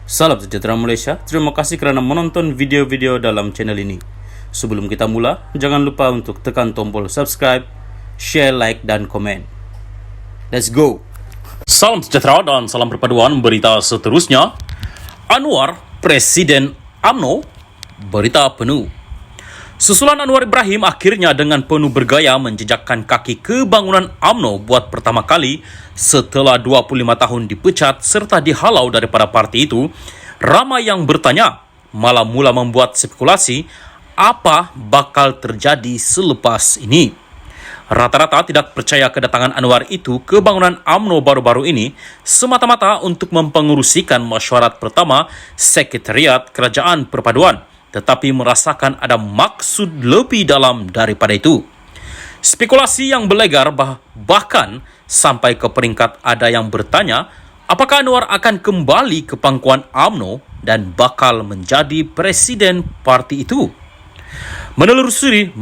Salam sejahtera Malaysia, terima kasih kerana menonton video-video dalam channel ini. Sebelum kita mula, jangan lupa untuk tekan tombol subscribe, share, like dan komen. Let's go! Salam sejahtera dan salam perpaduan berita seterusnya. Anwar, Presiden UMNO, berita penuh. Susulan Anwar Ibrahim akhirnya dengan penuh bergaya menjejakkan kaki ke bangunan UMNO buat pertama kali setelah 25 tahun dipecat serta dihalau daripada parti itu. Ramai yang bertanya, malah mula membuat spekulasi apa bakal terjadi selepas ini. Rata-rata tidak percaya kedatangan Anwar itu ke bangunan UMNO baru-baru ini semata-mata untuk mempengerusikan mesyuarat pertama Sekretariat Kerajaan Perpaduan, tetapi merasakan ada maksud lebih dalam daripada itu. Spekulasi yang berlegar bahkan sampai ke peringkat ada yang bertanya apakah Anwar akan kembali ke pangkuan UMNO dan bakal menjadi presiden parti itu. Menelusuri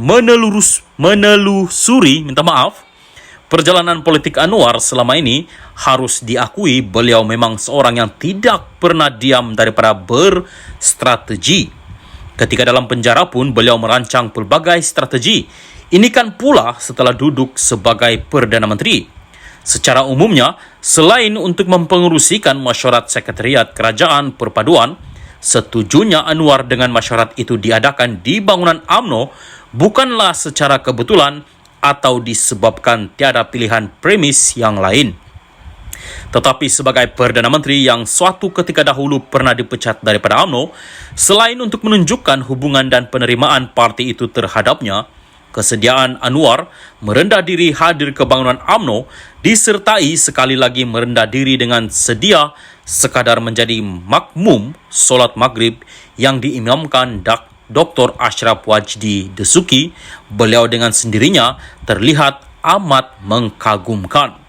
perjalanan politik Anwar selama ini, harus diakui beliau memang seorang yang tidak pernah diam daripada berstrategi. Ketika dalam penjara pun beliau merancang pelbagai strategi. Ini kan pula setelah duduk sebagai Perdana Menteri. Secara umumnya, selain untuk mempengerusikan mesyuarat Sekretariat Kerajaan Perpaduan, setujunya Anwar dengan mesyuarat itu diadakan di bangunan UMNO bukanlah secara kebetulan atau disebabkan tiada pilihan premis yang lain. Tetapi sebagai Perdana Menteri yang suatu ketika dahulu pernah dipecat daripada UMNO, selain untuk menunjukkan hubungan dan penerimaan parti itu terhadapnya, kesediaan Anwar merendah diri hadir ke bangunan UMNO disertai sekali lagi merendah diri dengan sedia sekadar menjadi makmum solat maghrib yang diimamkan Dr. Ashraf Wajdi Desuki. Beliau dengan sendirinya terlihat amat mengagumkan.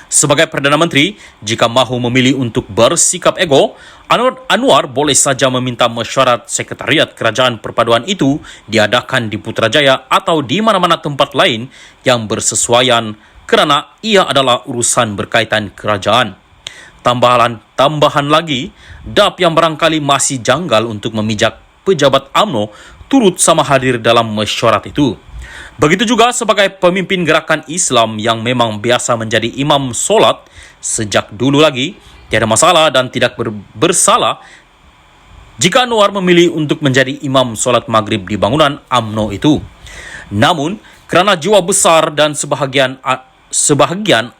Sebagai Perdana Menteri, jika mahu memilih untuk bersikap ego, Anwar boleh saja meminta mesyuarat Sekretariat Kerajaan Perpaduan itu diadakan di Putrajaya atau di mana-mana tempat lain yang bersesuaian kerana ia adalah urusan berkaitan kerajaan. Tambahan lagi, DAP yang barangkali masih janggal untuk memijak pejabat UMNO turut sama hadir dalam mesyuarat itu. Begitu juga sebagai pemimpin gerakan Islam yang memang biasa menjadi imam solat sejak dulu lagi, tiada masalah dan tidak bersalah jika Anwar memilih untuk menjadi imam solat maghrib di bangunan UMNO itu. Namun, kerana jiwa besar dan sebahagian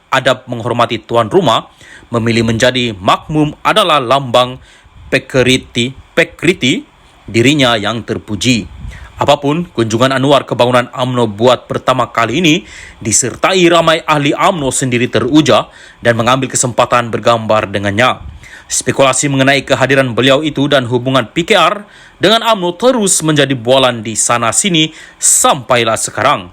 adab menghormati tuan rumah, memilih menjadi makmum adalah lambang pekriti dirinya yang terpuji. Apapun, kunjungan Anwar ke bangunan UMNO buat pertama kali ini disertai ramai ahli UMNO sendiri teruja dan mengambil kesempatan bergambar dengannya. Spekulasi mengenai kehadiran beliau itu dan hubungan PKR dengan UMNO terus menjadi bualan di sana-sini sampailah sekarang.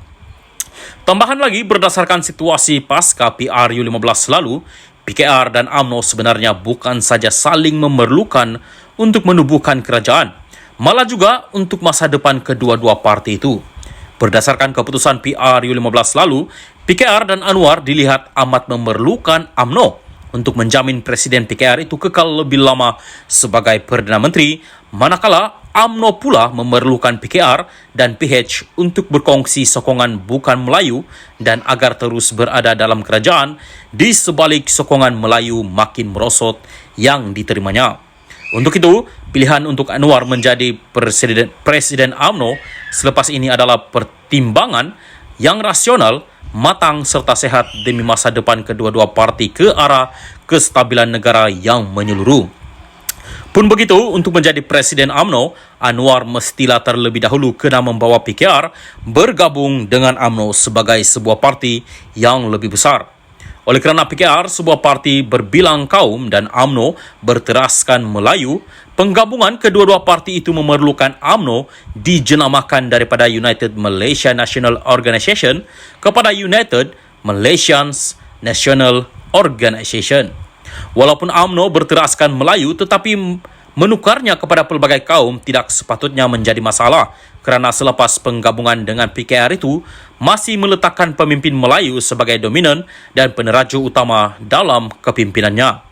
Tambahan lagi, berdasarkan situasi pasca PRU15 lalu, PKR dan UMNO sebenarnya bukan saja saling memerlukan untuk menubuhkan kerajaan, malah juga untuk masa depan kedua-dua parti itu. Berdasarkan keputusan PRU15 lalu, PKR dan Anwar dilihat amat memerlukan UMNO untuk menjamin Presiden PKR itu kekal lebih lama sebagai Perdana Menteri, manakala UMNO pula memerlukan PKR dan PH untuk berkongsi sokongan bukan Melayu dan agar terus berada dalam kerajaan di sebalik sokongan Melayu makin merosot yang diterimanya. Untuk itu, pilihan untuk Anwar menjadi Presiden UMNO selepas ini adalah pertimbangan yang rasional, matang serta sehat demi masa depan kedua-dua parti ke arah kestabilan negara yang menyeluruh. Pun begitu, untuk menjadi Presiden UMNO, Anwar mestilah terlebih dahulu kena membawa PKR bergabung dengan UMNO sebagai sebuah parti yang lebih besar. Oleh kerana PKR sebuah parti berbilang kaum dan UMNO berteraskan Melayu, penggabungan kedua-dua parti itu memerlukan UMNO dijenamakan daripada United Malaysia National Organisation kepada United Malaysians National Organisation. Walaupun UMNO berteraskan Melayu, tetapi menukarnya kepada pelbagai kaum tidak sepatutnya menjadi masalah kerana selepas penggabungan dengan PKR itu masih meletakkan pemimpin Melayu sebagai dominan dan peneraju utama dalam kepimpinannya.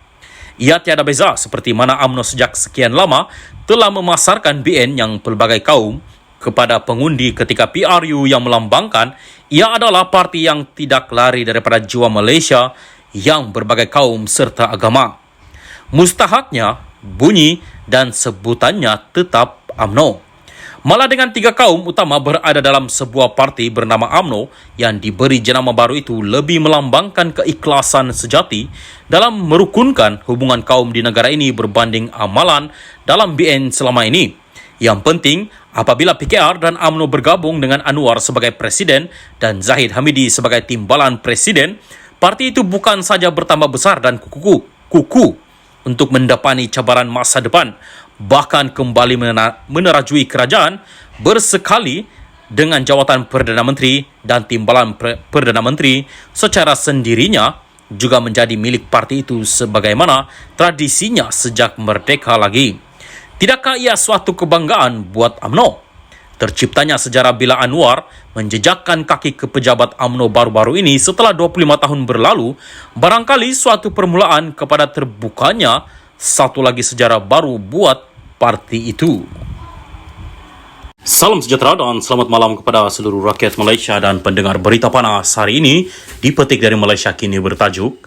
Ia tiada beza seperti mana UMNO sejak sekian lama telah memasarkan BN yang pelbagai kaum kepada pengundi ketika PRU yang melambangkan ia adalah parti yang tidak lari daripada jiwa Malaysia yang berbagai kaum serta agama. Mustahaknya, bunyi dan sebutannya tetap UMNO. Malah dengan 3 kaum utama berada dalam sebuah parti bernama UMNO yang diberi jenama baru itu lebih melambangkan keikhlasan sejati dalam merukunkan hubungan kaum di negara ini berbanding amalan dalam BN selama ini. Yang penting, apabila PKR dan UMNO bergabung dengan Anwar sebagai presiden dan Zahid Hamidi sebagai timbalan presiden, parti itu bukan saja bertambah besar dan kuku untuk mendapani cabaran masa depan, bahkan kembali menerajui kerajaan bersekali dengan jawatan Perdana Menteri dan timbalan Perdana Menteri secara sendirinya juga menjadi milik parti itu sebagaimana tradisinya sejak merdeka lagi. Tidakkah ia suatu kebanggaan buat UMNO? Terciptanya sejarah bila Anwar menjejakkan kaki ke pejabat UMNO baru-baru ini setelah 25 tahun berlalu, barangkali suatu permulaan kepada terbukanya satu lagi sejarah baru buat parti itu. Salam sejahtera dan selamat malam kepada seluruh rakyat Malaysia dan pendengar berita panas hari ini. Dipetik dari Malaysia Kini bertajuk,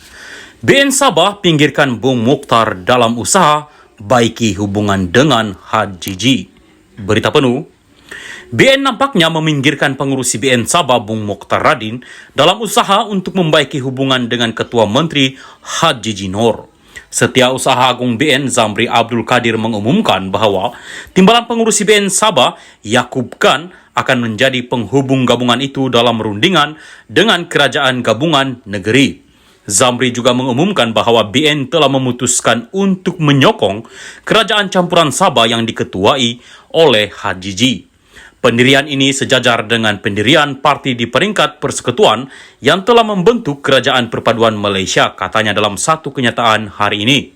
BN Sabah pinggirkan Bung Mokhtar dalam usaha baiki hubungan dengan HJJ. Berita penuh, BN nampaknya meminggirkan pengurusi BN Sabah Bung Mokhtar Radin dalam usaha untuk membaiki hubungan dengan Ketua Menteri HJJ Noor. Setiausaha Agung BN Zamri Abdul Kadir mengumumkan bahawa timbalan pengurusi BN Sabah Yaakob Khan akan menjadi penghubung gabungan itu dalam rundingan dengan Kerajaan Gabungan Negeri. Zamri juga mengumumkan bahawa BN telah memutuskan untuk menyokong Kerajaan Campuran Sabah yang diketuai oleh HJJ. Pendirian ini sejajar dengan pendirian parti di peringkat persekutuan yang telah membentuk Kerajaan Perpaduan Malaysia, katanya dalam satu kenyataan hari ini.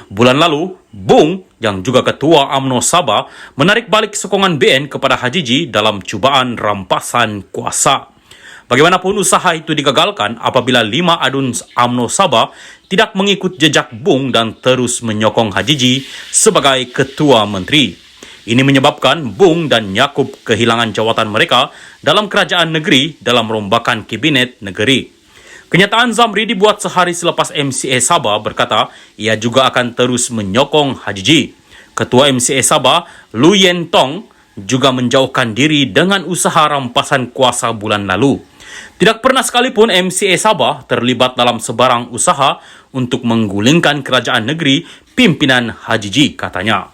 Bulan lalu, Bung yang juga Ketua UMNO Sabah menarik balik sokongan BN kepada HJJ dalam cubaan rampasan kuasa. Bagaimanapun usaha itu digagalkan apabila 5 adun UMNO Sabah tidak mengikut jejak Bung dan terus menyokong HJJ sebagai Ketua Menteri. Ini menyebabkan Bung dan Yaakob kehilangan jawatan mereka dalam kerajaan negeri dalam rombakan kabinet negeri. Kenyataan Zamri dibuat sehari selepas MCA Sabah berkata ia juga akan terus menyokong HJJ. Ketua MCA Sabah, Lu Yen Tong, juga menjauhkan diri dengan usaha rampasan kuasa bulan lalu. Tidak pernah sekalipun MCA Sabah terlibat dalam sebarang usaha untuk menggulingkan kerajaan negeri pimpinan HJJ, katanya.